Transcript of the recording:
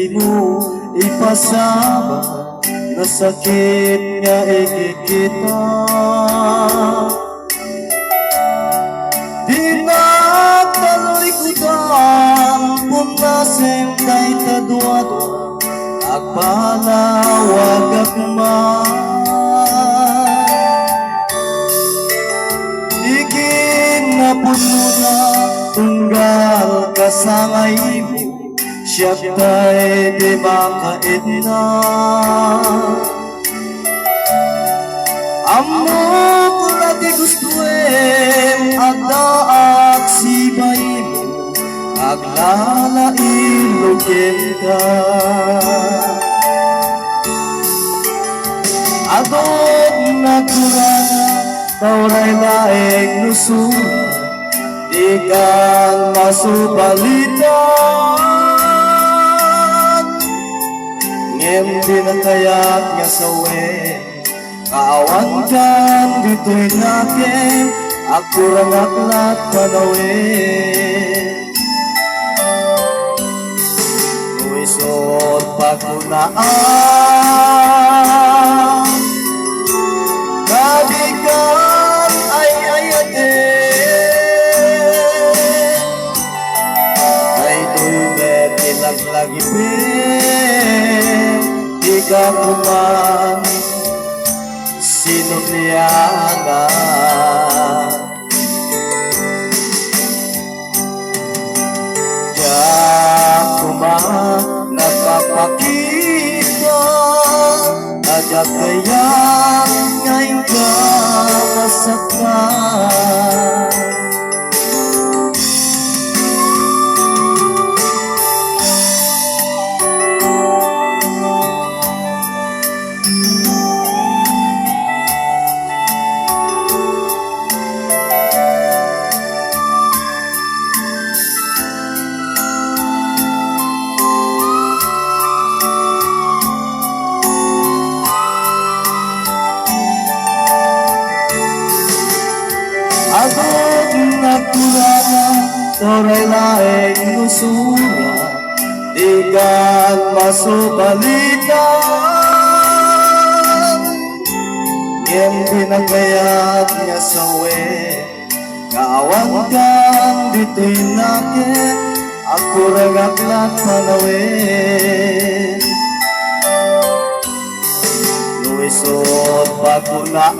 di mo ipasama na sakit nga ikikita. Di na talikutan punasin kay kadwa-dwa agpanawag akman. Digin na puno na tunggal kasangay mo, siya tay di makait na. Amo ko lagi gustuin agdaak sibay mo, aglalailogin ka. Adog na kurana tauray laing nusura, di kang masubalitan. Ngem di na kaya't nga sawe, kaawan kan dito'y nakin, ako rang aklat panawin. Nuisot pagunaan, kadikan ay ayatin. Ay tumet nilaglagi pin, di ka kuman sinunyanan. Diyak kuman nakapakita, ajak kayang ngayon ka masaktan. Agad na kurana, toray laing nusura, di kang masubalitan. Ngem pinagayat nga sawe, kaawan kang dito'y nakin, ako ragaklat panawin. Nuisot pagunaan,